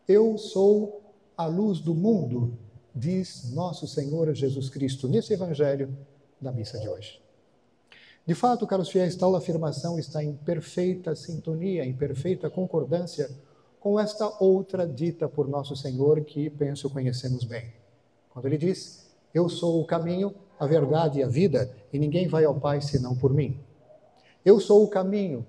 Eu sou a luz do mundo, diz nosso Senhor Jesus Cristo nesse evangelho da missa de hoje. De fato, caros fiéis, tal afirmação está em perfeita sintonia, em perfeita concordância com esta outra dita por nosso Senhor que, penso, conhecemos bem. Quando ele diz, eu sou o caminho, a verdade e a vida, e ninguém vai ao Pai senão por mim. Eu sou o caminho,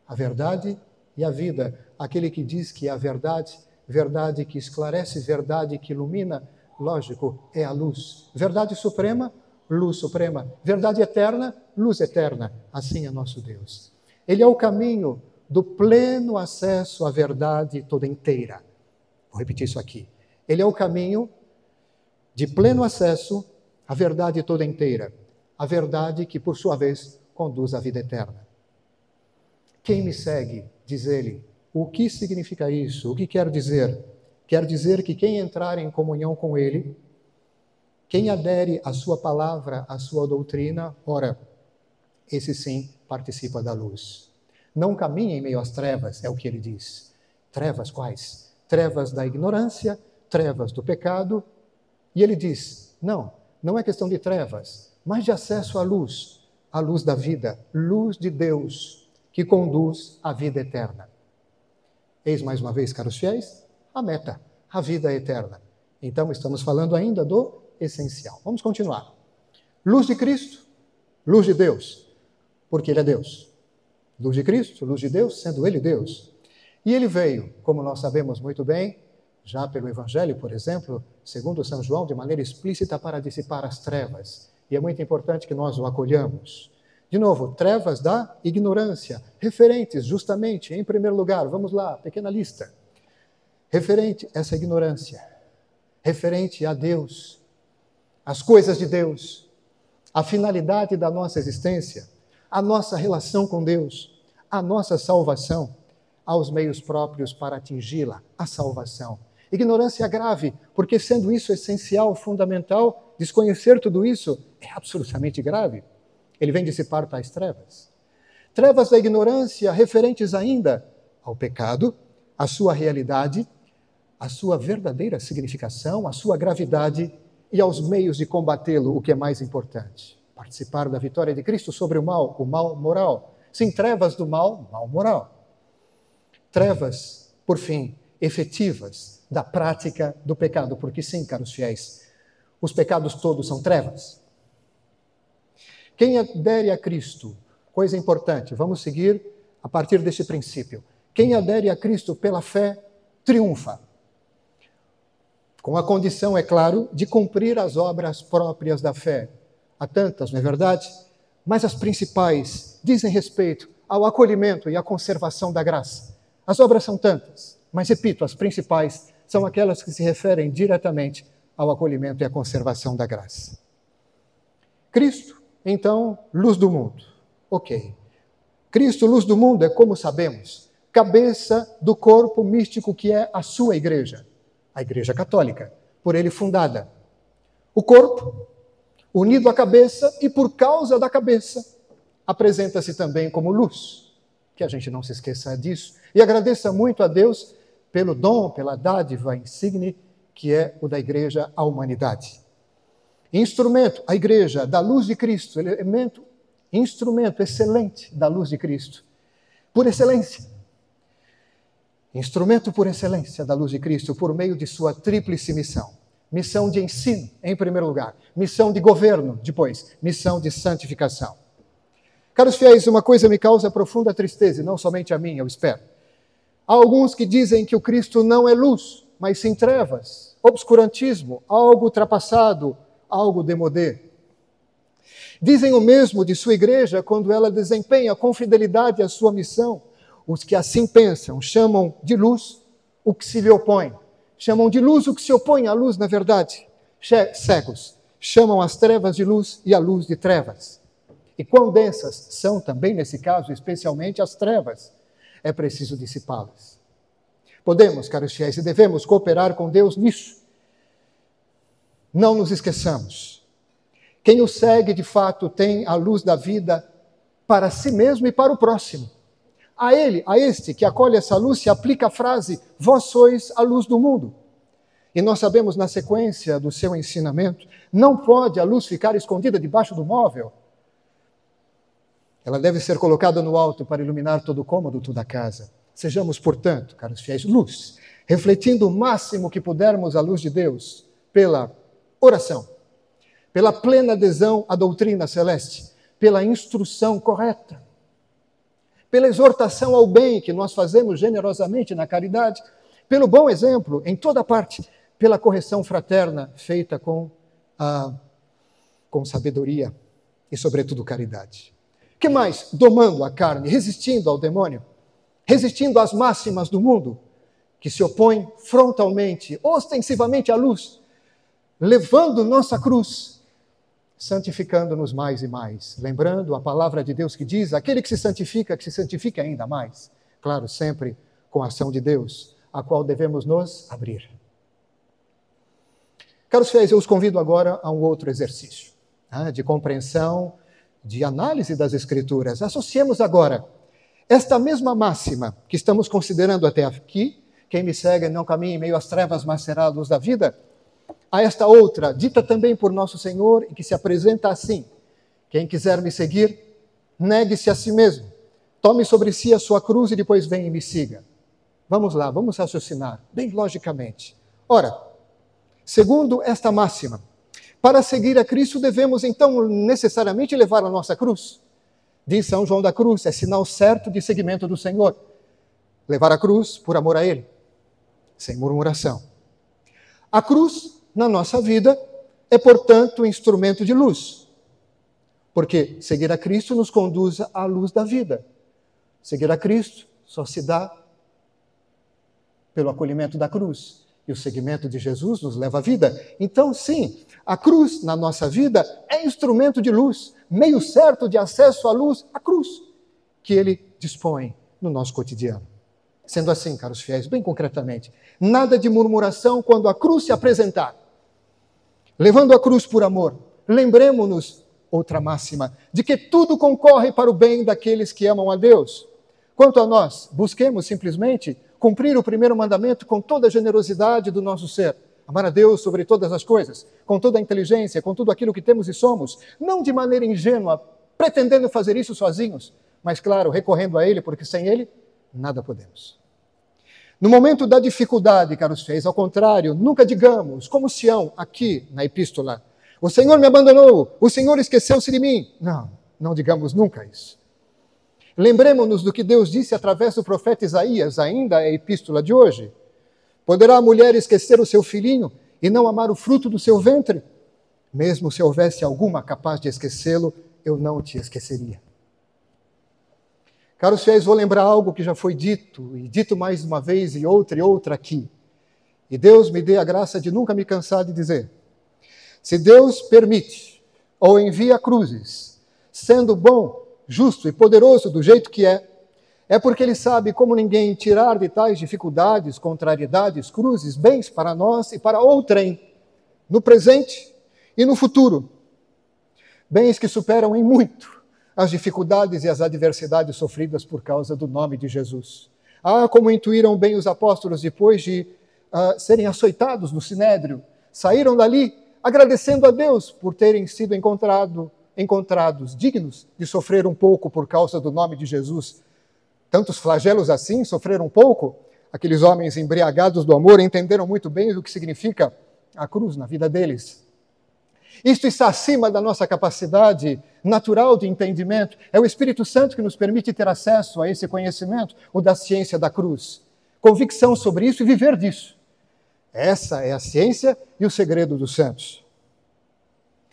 a verdade e a vida. Aquele que diz que a verdade, verdade que esclarece, verdade que ilumina, lógico, é a luz. Verdade suprema, luz suprema. Verdade eterna, luz eterna. Assim é nosso Deus. Ele é o caminho do pleno acesso à verdade toda inteira. Vou repetir isso aqui. Ele é o caminho de pleno acesso à verdade toda inteira. A verdade que, por sua vez, conduz à vida eterna. Quem me segue, diz ele, o que significa isso? O que quer dizer? Quer dizer que quem entrar em comunhão com ele, quem adere à sua palavra, à sua doutrina, ora, esse sim participa da luz. Não caminha em meio às trevas, é o que ele diz. Trevas quais? Trevas da ignorância, trevas do pecado. E ele diz, não é questão de trevas, mas de acesso à luz da vida, luz de Deus, que conduz à vida eterna. Eis mais uma vez, caros fiéis, a meta, a vida eterna. Então, estamos falando ainda do essencial. Vamos continuar. Luz de Cristo, luz de Deus, porque Ele é Deus. Luz de Cristo, luz de Deus, sendo Ele Deus. E Ele veio, como nós sabemos muito bem, já pelo Evangelho, por exemplo, segundo São João, de maneira explícita para dissipar as trevas. E é muito importante que nós o acolhamos. De novo, trevas da ignorância, referentes justamente, em primeiro lugar, vamos lá, pequena lista. Referente a essa ignorância, referente a Deus, as coisas de Deus, a finalidade da nossa existência, a nossa relação com Deus, a nossa salvação, aos meios próprios para atingi-la, a salvação. Ignorância grave, porque sendo isso essencial, fundamental, desconhecer tudo isso é absolutamente grave. Ele vem dissipar tais trevas. Trevas da ignorância referentes ainda ao pecado, à sua realidade, à sua verdadeira significação, à sua gravidade e aos meios de combatê-lo, o que é mais importante. Participar da vitória de Cristo sobre o mal moral. Sim, trevas do mal moral. Trevas, por fim, efetivas da prática do pecado, porque sim, caros fiéis, os pecados todos são trevas. Quem adere a Cristo, coisa importante, vamos seguir a partir deste princípio. Quem adere a Cristo pela fé, triunfa. Com a condição, é claro, de cumprir as obras próprias da fé. Há tantas, não é verdade? Mas as principais dizem respeito ao acolhimento e à conservação da graça. As obras são tantas, mas repito, as principais são aquelas que se referem diretamente ao acolhimento e à conservação da graça. Cristo, então, luz do mundo. Ok. Cristo, luz do mundo, é, como sabemos, cabeça do corpo místico que é a sua igreja, a Igreja Católica, por ele fundada. O corpo, unido à cabeça e por causa da cabeça, apresenta-se também como luz. Que a gente não se esqueça disso. E agradeça muito a Deus pelo dom, pela dádiva insigne, que é o da igreja à humanidade. Instrumento, a igreja, da luz de Cristo, instrumento excelente da luz de Cristo, por excelência. Instrumento por excelência da luz de Cristo, por meio de sua tríplice missão. Missão de ensino, em primeiro lugar. Missão de governo, depois. Missão de santificação. Caros fiéis, uma coisa me causa profunda tristeza, e não somente a mim, eu espero. Há alguns que dizem que o Cristo não é luz, mas sim trevas, obscurantismo, algo ultrapassado, algo démodé. Dizem o mesmo de sua igreja quando ela desempenha com fidelidade a sua missão. Os que assim pensam chamam de luz o que se lhe opõe. Chamam de luz o que se opõe à luz, na verdade. Cegos chamam as trevas de luz e a luz de trevas. E quão densas são também, nesse caso, especialmente as trevas. É preciso dissipá-las. Podemos, caros fiéis, e devemos cooperar com Deus nisso. Não nos esqueçamos. Quem o segue, de fato, tem a luz da vida para si mesmo e para o próximo. A ele, a este que acolhe essa luz, se aplica a frase: vós sois a luz do mundo. E nós sabemos, na sequência do seu ensinamento, não pode a luz ficar escondida debaixo do móvel. Ela deve ser colocada no alto para iluminar todo o cômodo, toda a casa. Sejamos, portanto, caros fiéis, luz, refletindo o máximo que pudermos a luz de Deus pela oração, pela plena adesão à doutrina celeste, pela instrução correta, pela exortação ao bem que nós fazemos generosamente na caridade, pelo bom exemplo em toda parte, pela correção fraterna feita com sabedoria e, sobretudo, caridade. Que mais? Domando a carne, resistindo ao demônio, resistindo às máximas do mundo, que se opõem frontalmente, ostensivamente à luz, levando nossa cruz, santificando-nos mais e mais. Lembrando a palavra de Deus que diz: aquele que se santifique ainda mais. Claro, sempre com a ação de Deus, a qual devemos nos abrir. Caros fiéis, eu os convido agora a um outro exercício de compreensão, de análise das Escrituras. Associemos agora esta mesma máxima que estamos considerando até aqui: quem me segue não caminhe em meio às trevas, mas será a luz da vida, a esta outra, dita também por nosso Senhor, e que se apresenta assim: quem quiser me seguir, negue-se a si mesmo, tome sobre si a sua cruz e depois venha e me siga. Vamos lá, vamos raciocinar, bem logicamente. Ora, segundo esta máxima, para seguir a Cristo devemos então necessariamente levar a nossa cruz. Diz São João da Cruz, é sinal certo de seguimento do Senhor. Levar a cruz por amor a Ele, sem murmuração. A cruz, na nossa vida, é, portanto, um instrumento de luz. Porque seguir a Cristo nos conduz à luz da vida. Seguir a Cristo só se dá pelo acolhimento da cruz. E o seguimento de Jesus nos leva à vida. Então, sim, a cruz na nossa vida é instrumento de luz, meio certo de acesso à luz, a cruz que Ele dispõe no nosso cotidiano. Sendo assim, caros fiéis, bem concretamente, nada de murmuração quando a cruz se apresentar. Levando a cruz por amor, lembremos-nos, outra máxima, de que tudo concorre para o bem daqueles que amam a Deus. Quanto a nós, busquemos simplesmente cumprir o primeiro mandamento com toda a generosidade do nosso ser. Amar a Deus sobre todas as coisas, com toda a inteligência, com tudo aquilo que temos e somos, não de maneira ingênua, pretendendo fazer isso sozinhos, mas, claro, recorrendo a Ele, porque sem Ele, nada podemos. No momento da dificuldade, caros fiéis, ao contrário, nunca digamos, como Sião, aqui na epístola: o Senhor me abandonou, o Senhor esqueceu-se de mim. Não, não digamos nunca isso. Lembremos-nos do que Deus disse através do profeta Isaías, ainda é a epístola de hoje. Poderá a mulher esquecer o seu filhinho e não amar o fruto do seu ventre? Mesmo se houvesse alguma capaz de esquecê-lo, eu não te esqueceria. Caros fiéis, vou lembrar algo que já foi dito, e dito mais uma vez e outra aqui. E Deus me dê a graça de nunca me cansar de dizer: se Deus permite ou envia cruzes, sendo bom, justo e poderoso do jeito que é porque Ele sabe como ninguém tirar de tais dificuldades, contrariedades, cruzes, bens para nós e para outrem, no presente e no futuro. Bens que superam em muito as dificuldades e as adversidades sofridas por causa do nome de Jesus. Como intuíram bem os apóstolos depois de serem açoitados no Sinédrio. Saíram dali agradecendo a Deus por terem sido encontrados dignos de sofrer um pouco por causa do nome de Jesus. Tantos flagelos assim, sofreram um pouco. Aqueles homens embriagados do amor entenderam muito bem o que significa a cruz na vida deles. Isto está acima da nossa capacidade natural de entendimento. É o Espírito Santo que nos permite ter acesso a esse conhecimento, o da ciência da cruz. Convicção sobre isso e viver disso. Essa é a ciência e o segredo dos santos.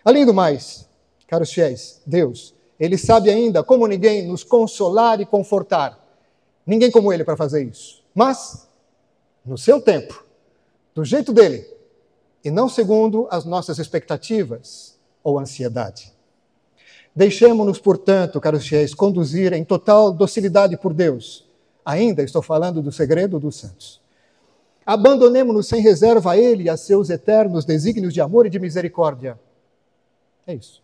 Além do mais, caros fiéis, Deus, Ele sabe ainda, como ninguém, nos consolar e confortar. Ninguém como Ele para fazer isso. Mas, no seu tempo, do jeito dele, e não segundo as nossas expectativas ou ansiedade. Deixemo-nos, portanto, caros fiéis, conduzir em total docilidade por Deus. Ainda estou falando do segredo dos santos. Abandonemo-nos sem reserva a Ele e a seus eternos desígnios de amor e de misericórdia. É isso.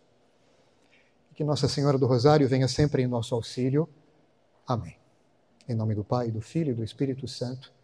Que Nossa Senhora do Rosário venha sempre em nosso auxílio. Amém. Em nome do Pai, do Filho e do Espírito Santo.